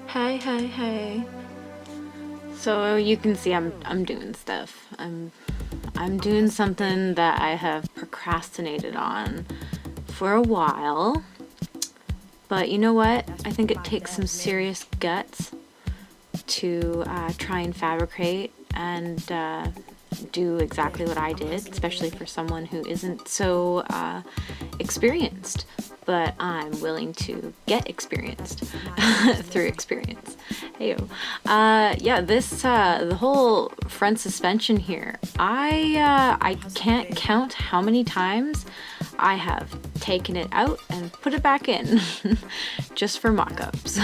Hey. So you can see I'm doing stuff. I'm doing something that I have procrastinated on for a while. But you know what? I think it takes some serious guts to try and fabricate and do exactly what I did, especially for someone who isn't so experienced. But I'm willing to get experienced through experience. Heyo. Yeah, this the whole front suspension here. I can't count how many times I have taken it out and put it back in just for mock-ups.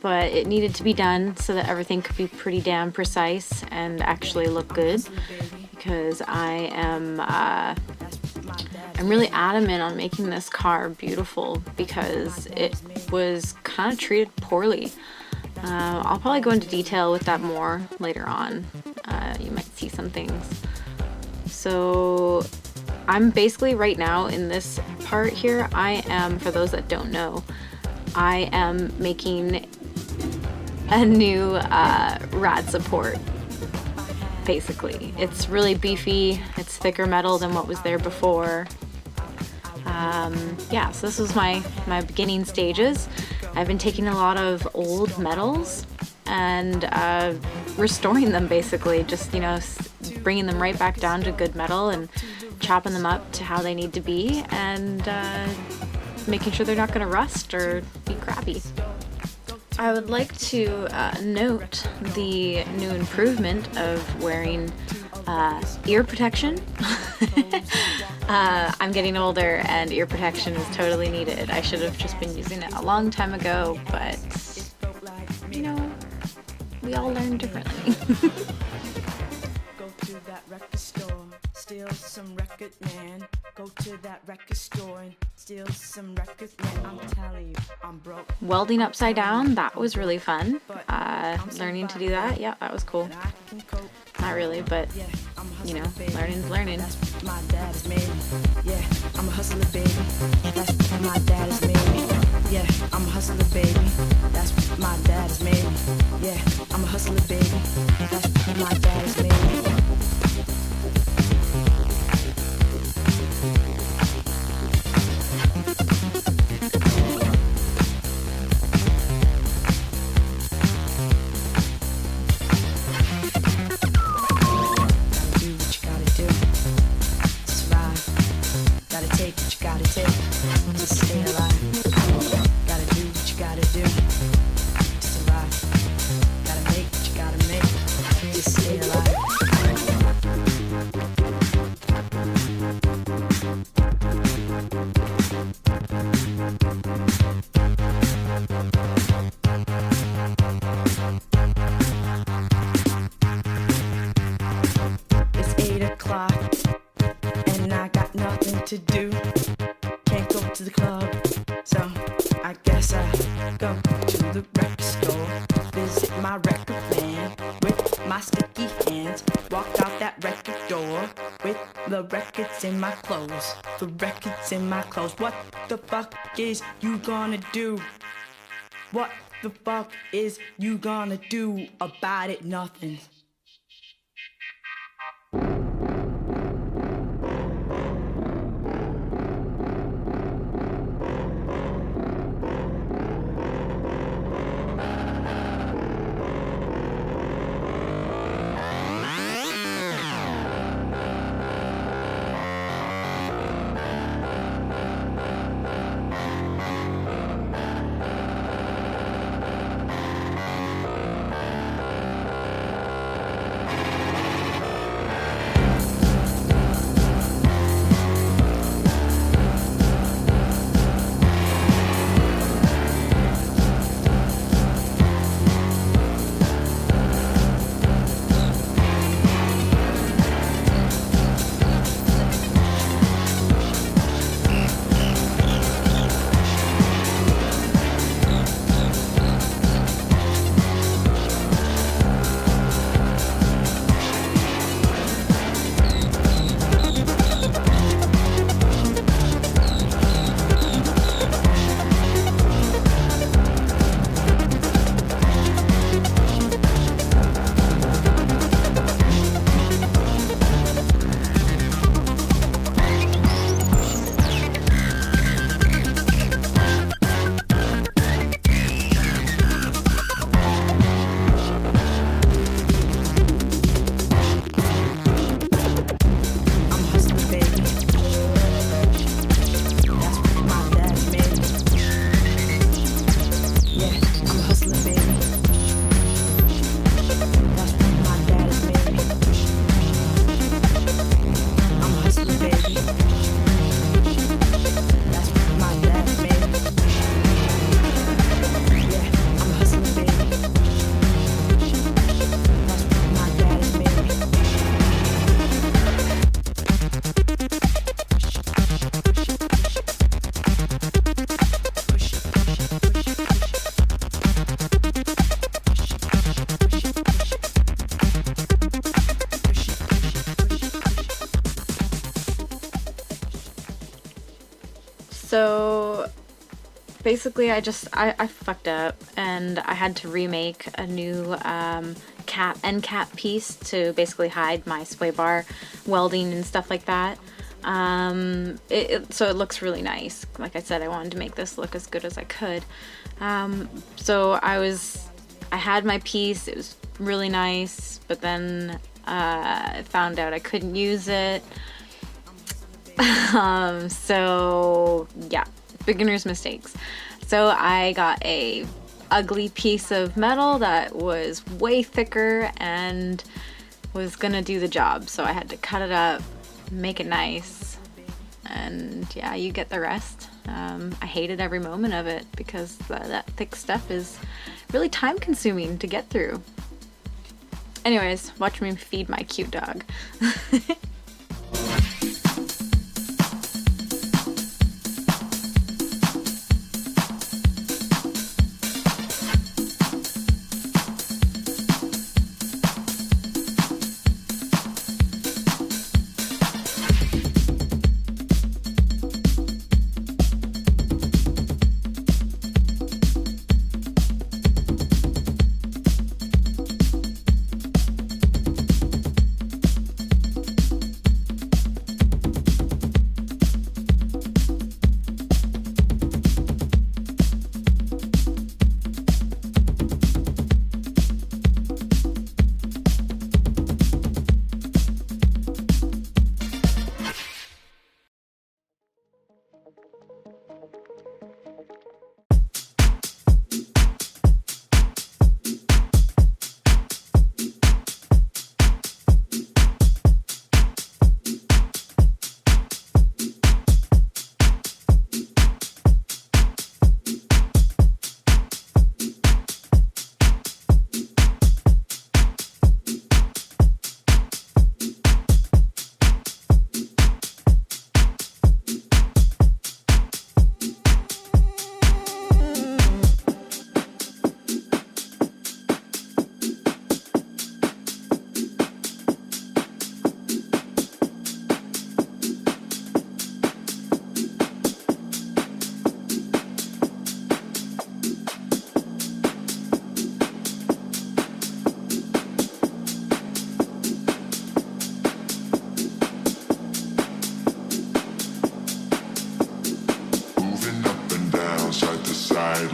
But it needed to be done so that everything could be pretty damn precise and actually look good, because I'm really adamant on making this car beautiful because it was kind of treated poorly. I'll probably go into detail with that more later on. You might see some things. So I'm basically right now in this part here, I am, for those that don't know, I am making a new rad support. Basically, it's really beefy, it's thicker metal than what was there before. Yeah, so this was my beginning stages. I've been taking a lot of old metals and restoring them, basically, just, you know, bringing them right back down to good metal and chopping them up to how they need to be, and making sure they're not going to rust or be crappy. I would like to note the new improvement of wearing ear protection. I'm getting older and ear protection is totally needed. I should have just been using it a long time ago, but, you know, we all learn differently. Go to that record store, steal some record, man. Go to that record store and steal some record, man. I'm telling you, I'm broke. Welding upside down, that was really fun. Learning to do that, yeah, that was cool. Not really, but, you know, learning's learning. That's my dad is made. Yeah, I'm a hustler, baby. That's what my dad is made. Yeah, I'm a hustler, baby. That's what my dad is made. Yeah, I'm a hustler, baby. That's what my dad is made. To do, can't go to the club, so I guess I go to the record store, visit my record man with my sticky hands, walk out that record door with the records in my clothes, the records in my clothes. What the fuck is you gonna do? What the fuck is you gonna do about it? Nothing. So basically I fucked up and I had to remake a new end cap piece to basically hide my sway bar welding and stuff like that. So it looks really nice. Like I said, I wanted to make this look as good as I could. So I had my piece, it was really nice, but then I found out I couldn't use it. So yeah, beginner's mistakes. So I got a ugly piece of metal that was way thicker and was gonna do the job. So I had to cut it up, make it nice, and yeah, you get the rest. I hated every moment of it because that thick stuff is really time consuming to get through. Anyways, watch me feed my cute dog.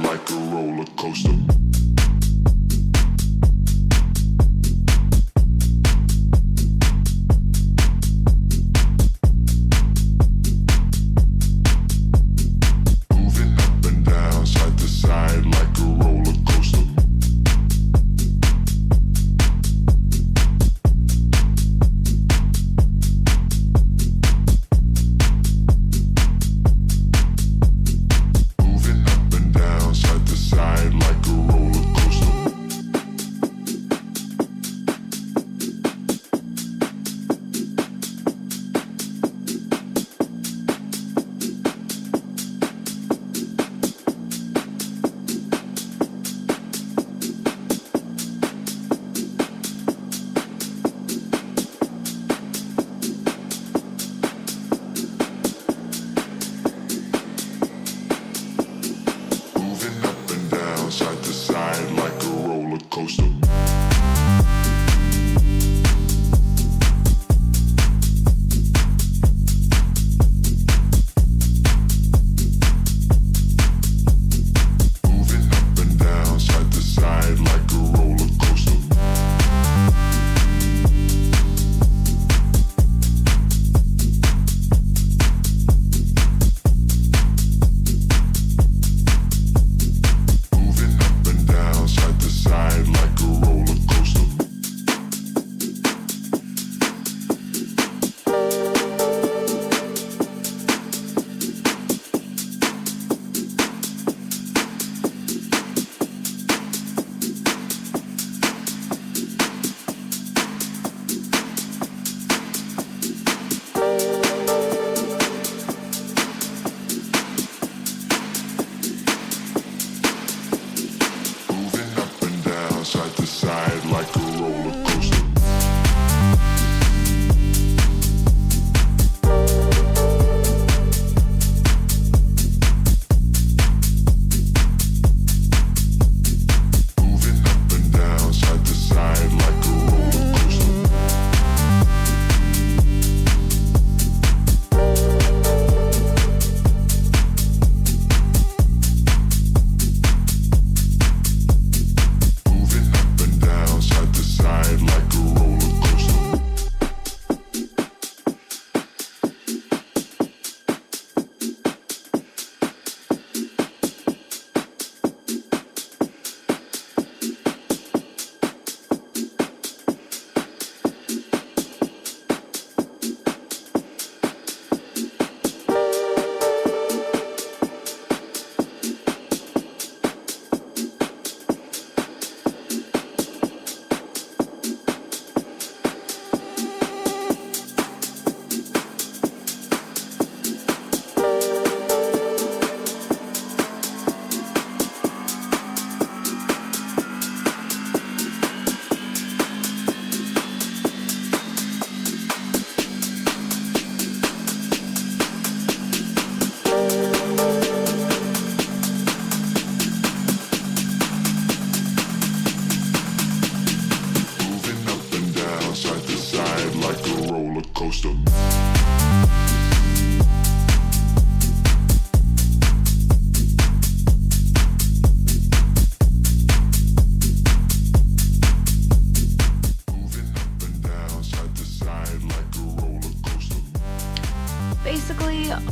Like a roller coaster. Moving up and down, side to side like a roller coaster. Moving up and down, side to side like a roller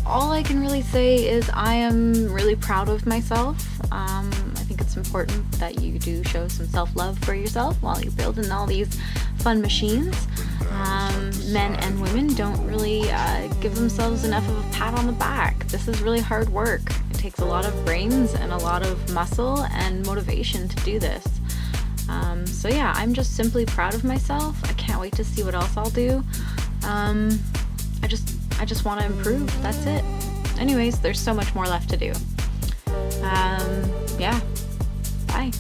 all I can really say is I am really proud of myself. I think it's important that you do show some self-love for yourself while you're building all these fun machines. Men and women don't really give themselves enough of a pat on the back. This is really hard work. It takes a lot of brains and a lot of muscle and motivation to do this. So yeah, I'm just simply proud of myself. I can't wait to see what else I'll do. I just want to improve. That's it. Anyways, there's so much more left to do. Yeah. Bye.